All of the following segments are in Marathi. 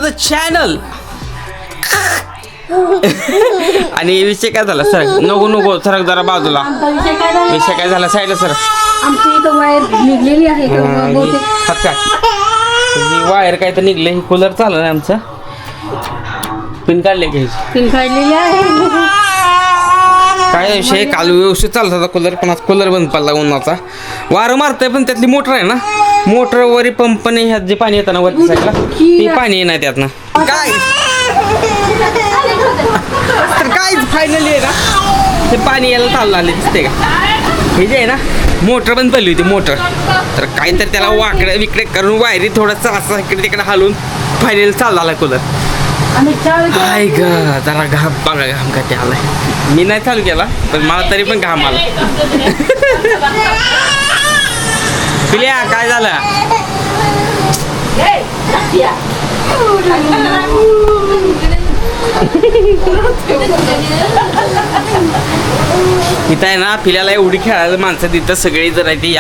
The channel. आणि विषय काय झाला सर? नको सरक जरा बाजूला. विषय काय झाला साईडला सर? आमची इथं वायर निघलेली आहे ही वायर काय तर निघले. ही कूलर चालू आहे आमचा. पिन काढले घ्यायची. पिन काढलेली आहे. काय विषय? काल व्यवस्थित चालत होता कूलर, पण आज कूलर बंद पडला उन्हाचा. वारं मारतंय पण त्यातली मोटर आहे ना, मोटर वरी पंपने ह्यात जे पाणी येतं ना वरती साईडला, ते पाणी नाही त्यातनं. काय तर काय फायनली आहे ना, ते पाणी यायला चाललं आले दिसते का? हे जे आहे ना, मोटर बंद पडली होती मोटर. तर काय तर त्याला वाकडे विकडे करून वायरी थोडंसं असं इकडे तिकडे हालून फायनली चालला आला कूलर. काय ग, जरा घाम बघा, घाम का आलाय. मी नाही चालू केला पण मला तरी पण घाम आला. पिल्या काय झालं? इथं आहे ना पिल्याला एवढी खेळायला माणसं तिथं सगळी जर आहे ती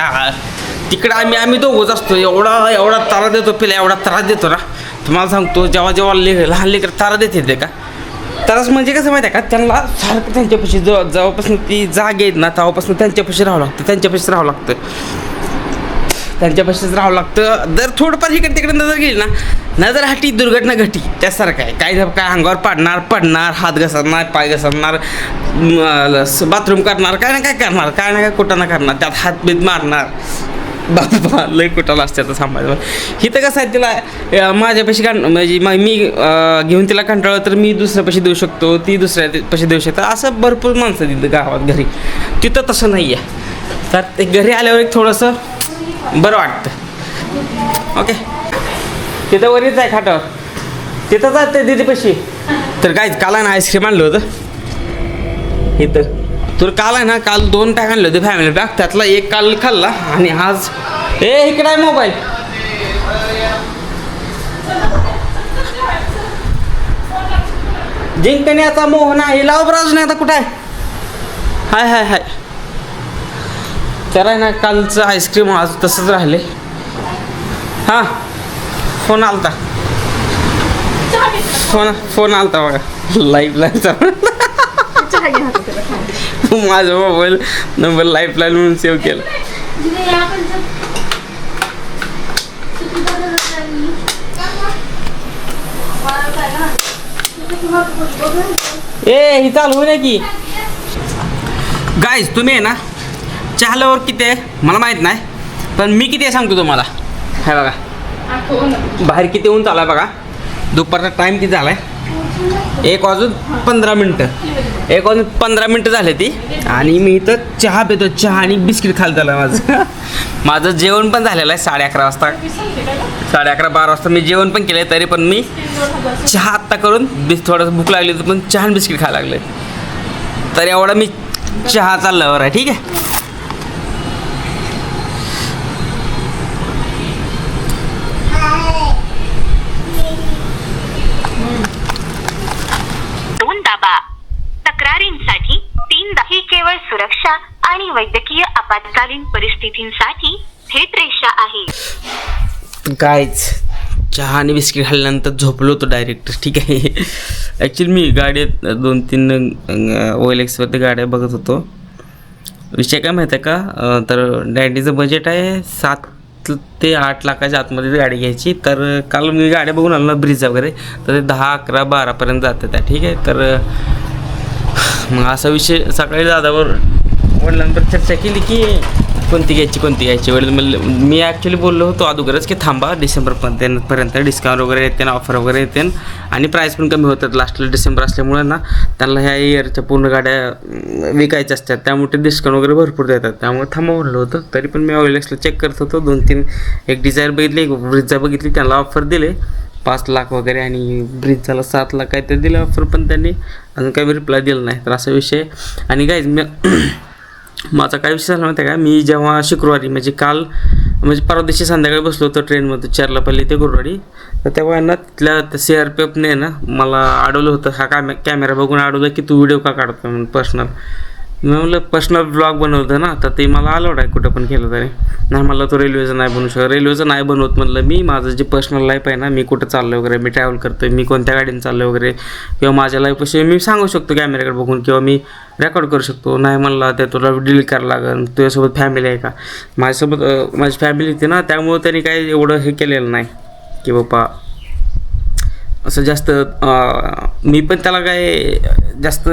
तिकडं आम्ही दोघंच असतो. एवढा तारा देतो पिल्या, एवढा त्रास देतो ना तुम्हाला सांगतो. जेव्हा लहान लेकर तारा देते ते का, त्रास म्हणजे कसं माहिती आहे का, त्यांना सारखं त्यांच्यापाशी जेव्हापासून ती जाग येत ना तेव्हापासून त्यांच्यापाशी राहावं लागतं. जर थोडंफार इकडे तिकडे नजर गेली ना, नजर हटी दुर्घटना घटी त्यासारखं आहे. काय अंगावर पडणार, हात घसरणार, पाय घसरणार, बाथरूम करणार, काय ना काय कुठं ना करणार, त्यात हात बीत मारणार. बाबा लय कुठाला असते आता सांभाळलं. इथं कसं आहे, तिला माझ्यापाशी म्हणजे मी घेऊन तिला कंटाळलं तर मी दुसऱ्यापाशी देऊ शकतो, ती दुसऱ्यापाशी देऊ शकतो. असं भरपूर माणसं तिथं गावात घरी. तिथं तसं नाही आहे. तर ते घरी आल्यावर एक थोडंसं बरं वाटतं. ओके, तिथं वरीच आहे खाटावर, तिथं जाते दीदीपाशी. तर काय काल आहे ना आईस्क्रीम आणलं होतं इथं. तर काल आहे ना, काल 2 पॅक आणले होते फॅमिली पॅक. त्यातला एक काल खाल्ला आणि आज इकडे आहे मोबाईल. जिंकण्याचा मोह नाही, लाव ब्राज नाही. आता कुठं आहे? हाय तर आहे ना, कालचं आईस्क्रीम आज तसंच राहिले. हां, फोन आलता बघा, लाईफलाईनचा. माझा मोबाईल नंबर लाईफलाईन म्हणून सेव्ह केला. ही चालू नाही की गाईज. तुम्ही आहे ना चहाल्यावर किती आहे मला माहीत नाही, पण मी किती आहे सांगतो तुम्हाला. हे बघा बाहेर किती ऊन चालू आहे बघा. दुपारचा टाईम किती झाला आहे? 1:15 झाले ती. आणि मी इथं चहा पितो. चहा आणि बिस्किट खायला झालं माझं जेवण पण झालेलं आहे 11:30 वाजता. 11:30-12 वाजता मी जेवण पण केलं आहे. तरी पण मी चहा आत्ता करून थोडंसं भूक लागली तर पण चहा आणि बिस्किट खायला लागले. तर एवढा मी चहा चालल्यावर आहे. ठीक आहे. तक्रारींसाठी 3 ही केवळ सुरक्षा आणि वैद्यकीय आपत्कालीन परिस्थितींसाठी थेट रेषा आहे. कायच चहा आणि बिस्किट खाल्ल्यानंतर झोपलो होतो डायरेक्ट. ठीक आहे. ॲक्च्युली मी गाडीत 2-3 OLXवरती गाड्या बघत होतो. विषय काय माहीत आहे का, तर डॅडीचं बजेट आहे 7 ते 8 लाखाच्या आतमध्ये गाडी घ्यायची. तर काल मी गाड्या बघून आलो ना ब्रिज वगैरे, तर ते 10, 11, 12पर्यंत जातात त्या. ठीक आहे. तर मग असा विषय सकाळी दादावर वडिलांवर चर्चा केली की कोणती घ्यायची. वडील मी ॲक्च्युली बोललो होतो अगोदरच की थांबा डिसेंबरपर्यंत डिस्काउंट वगैरे येते ना, ऑफर वगैरे येते आणि प्राईस पण कमी होतात. लास्टला डिसेंबर असल्यामुळे ना त्यांना ह्या इयरच्या पूर्ण गाड्या विकायच्या असतात, त्यामुळे ते डिस्काउंट वगैरे भरपूर देतात. त्यामुळे थांबा म्हणलं होतं. तरी पण मी OLXला चेक करत होतो. 2-3 एक डिझायर बघितली, एक ब्रिझा बघितली. त्यांना ऑफर दिले 5 लाख वगैरे आणि ब्रिजला 7 लाख काहीतरी दिले ऑफर, पण त्यांनी अजून काही रिप्लाय दिला नाही. तर असा विषय. आणि गाईज माझा काय विषय झाला माहिती आहे का, मी जेव्हा शुक्रवारी म्हणजे काल म्हणजे परवा दिवशी संध्याकाळी बसलो होतो ट्रेनमध्ये चर्लापल्ली ते गुरुवाडी. तर तेव्हा ना तिथल्या CRPFने ना मला अडवलं होतं. हा कॅमेरा बघून अडवलं की तू व्हिडिओ का काढतो म्हणून पर्सनल. मी म्हणलं पर्सनल ब्लॉग बनवतं ना, तर ते मला अलाउड आहे कुठं पण केलं तरी. नाही मला तो रेल्वेचं नाही बनवू शकत, रेल्वेचं नाही बनवत म्हणलं मी. माझं जे पर्सनल लाईफ आहे ना, मी कुठं चाललो वगैरे, मी ट्रॅव्हल करतो आहे, मी कोणत्या गाडीने चाललो वगैरे, किंवा माझ्या लाईफविषयी मी सांगू शकतो कॅमेऱ्याकडे बघून, किंवा मी रेकॉर्ड करू शकतो. नाही म्हणला ते तुला डिलीट करायला लागेल, तुझ्यासोबत फॅमिली आहे का, माझ्यासोबत माझी फॅमिली होती ना, त्यामुळं त्यांनी काही एवढं हे केलेलं नाही की बाबा असं जास्त. मी पण त्याला काय जास्त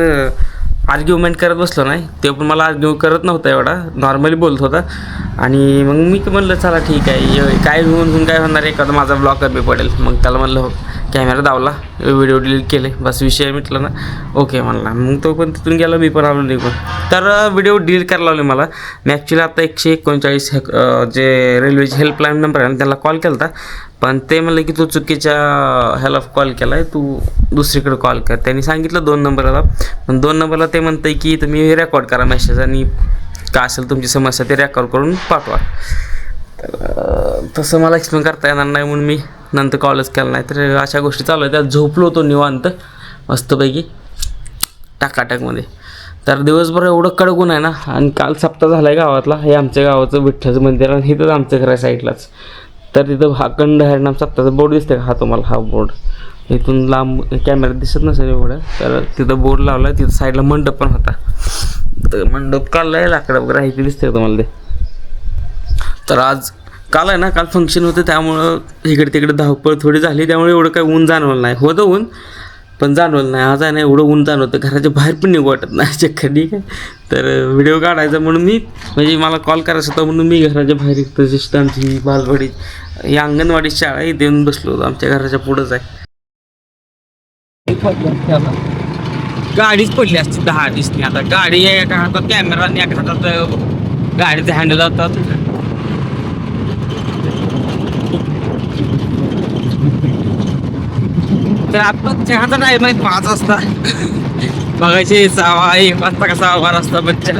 आर्ग्युमेंट करत बसलो नाही, ते पण मला आर्ग्यू करत नव्हता, एवढा नॉर्मली बोलत होता. आणि मग मी म्हणलं चला ठीक आहे, काय होऊन काय होणार, एखादा माझा ब्लॉग कमी पडेल. मग त्याला म्हणलं हो, कॅमेरा दावला, व्हिडिओ डिलीट केले, बस विषय मिटला ना, ओके म्हणला. मग तो पण तिथून गेला, मी पण आलो निघून. तर व्हिडिओ डिलीट करायला लावले मला. मी ॲक्च्युली आता 139 जे रेल्वेचे हेल्पलाईन नंबर आहे ना, त्याला कॉल केला होता, पण ते म्हणलं की तू चुकीच्या ह्याला कॉल केला आहे, तू दुसरीकडे कॉल कर. त्यांनी सांगितलं 2 नंबरला, पण 2 नंबरला ते म्हणतं की तुम्ही रेकॉर्ड करा मेसेज, आणि काय असेल तुमची समस्या ते रेकॉर्ड करून पाठवा. तर तसं मला एक्सप्लेन करता येणार नाही म्हणून मी नंतर कॉलच केला नाही. तर अशा गोष्टी चालू आहेत. त्यात झोपलो होतो निवांत मस्तपैकी टाकाटाकमध्ये. तर दिवसभर एवढं कडक ऊन आहे ना, आणि काल सप्ताह झाला आहे गावातला. हे आमच्या गावाचं विठ्ठलचं मंदिर आहे, इथंच आमचं घर आहे साईडलाच. तर तिथं अखंड हरिनाम सप्ताहचा बोर्ड दिसते का, हा तुम्हाला हा बोर्ड इथून लांब कॅमेऱ्यात दिसत नसेल एवढं. तर तिथं बोर्ड लावला आहे, तिथं साईडला मंडप पण होता. तर मंडप काढला आहे, लाकडं वगैरे आहे, ते दिसते तुम्हाला ते. तर आज काल आहे ना, काल फंक्शन होतं, त्यामुळं इकडे तिकडे धावपळ थोडी झाली, त्यामुळे एवढं काही ऊन जाणवलं नाही. होतं ऊन पण जाणवलं नाही. आज आहे ना एवढं ऊन जाणवतं, घराच्या बाहेर पण निघू वाटत नाही चक्कर. ठीक आहे, तर व्हिडिओ काढायचा म्हणून मी, म्हणजे मला कॉल करायचा होता म्हणून मी घराच्या बाहेर एक जस्ट आमची बालवाडी, ही अंगणवाडी शाळा इथे येऊन बसलो होतो, आमच्या घराच्या पुढंच आहे. गाडीच पडली असती 10 दिसली. आता गाडी एका हातात कॅमेरा आणि एका हातात गाडीचे हँडल होतात. तर आता चहाचा टाईम आहे 5 वाजता, बघायचे 1 वाजता का 6 वाजता बच्चा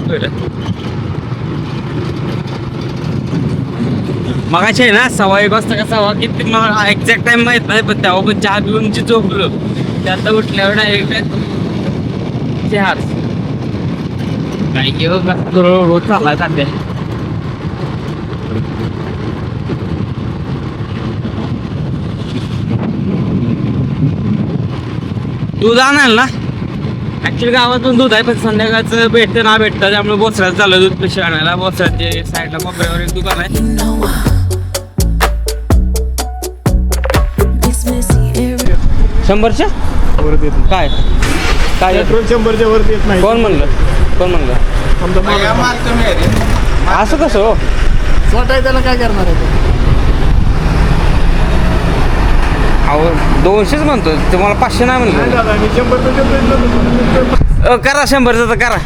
मगाशी आहे ना 1:15 वाजता का 1:15 किती मला एक्झॅक्ट टाइम माहीत नाही, पण तेव्हा पण चहा पिऊन झोपलो. त्यात उठल्यावर डायरेक्ट चहाच काय घेऊ रोज चाललाय सध्या. दूध आणाल ना, ॲक्च्युली गावातून दूध आहे, पण संध्याकाळचं भेटतं ना भेटतं, त्यामुळे बोसऱ्याचं चाललं दूध पिशवी आणायला. बोसऱ्याचे साईडला कोपऱ्यावर एक दुकान आहे. शंभरच्या वरती येत काय काय पेट्रोल 100च्या वरती येत नाही. कोण म्हणलं असं कसं हो? स्वतः आहे, त्याला काय करणार आहे ते? अहो 200च म्हणतो, तुम्हाला 500 नाही नाही म्हणलं. दादा, मी 100 करा 100चं तर करा.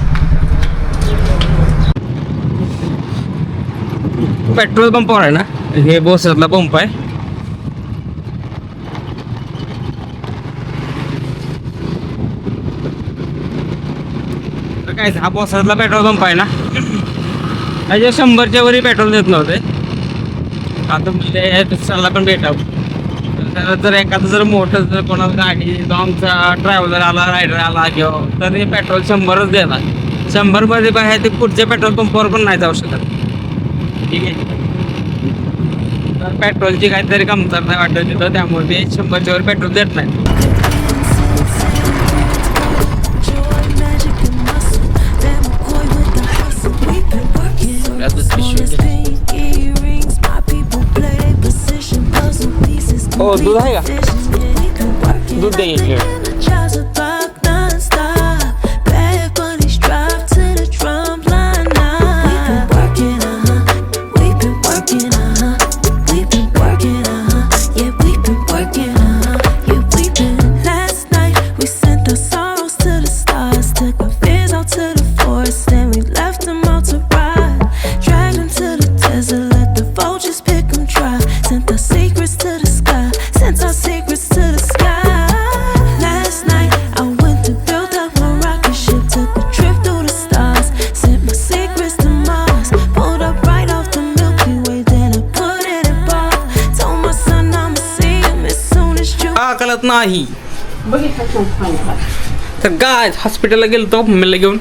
पेट्रोल पंपावर आहे ना, हे बोसऱ्यातला पंप आहे. तर काय हा बोसऱ्यातला पेट्रोल पंप आहे ना, त्याच्या 100च्या वरी पेट्रोल देत नव्हते. आता म्हणजे दुसऱ्याला पण भेटावं. जर एखादं जर मोठं जर कोणाला गाडी आमचा ट्रॅव्हलर आला, रायडर आला किंवा, तर हे पेट्रोल 100च देणार. 100मध्ये बाहेर ते पुढच्या पेट्रोल पंपावर पण नाही जाऊ शकत. ठीक आहे, तर पेट्रोलची काहीतरी कमतरता वाटत तिथं, त्यामुळे ते 100च्या वर पेट्रोल देत नाही. हो दूध आहे का? दूध दे एक लिटर. कळत नाही. तर काय हॉस्पिटलला गेलो तो मम्मीला घेऊन.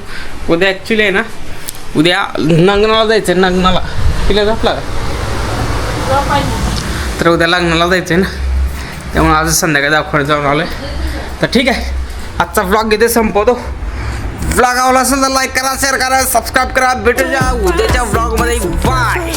उद्या ॲक्च्युली आहे ना, उद्या लग्नाला जायचं आहे. लग्नाला तिला झोपला का? तर उद्या लग्नाला जायचं आहे ना, त्यामुळे आज संध्याकाळी दवाखान्यात जाऊन आलो आहे. तर ठीक आहे, आजचा व्लॉग इथे संपवतो. व्लॉग आवडला असेल तर लाईक करा, शेअर करा, सबस्क्राईब करा. भेटूया उद्याच्या व्लॉगमध्ये. बाय.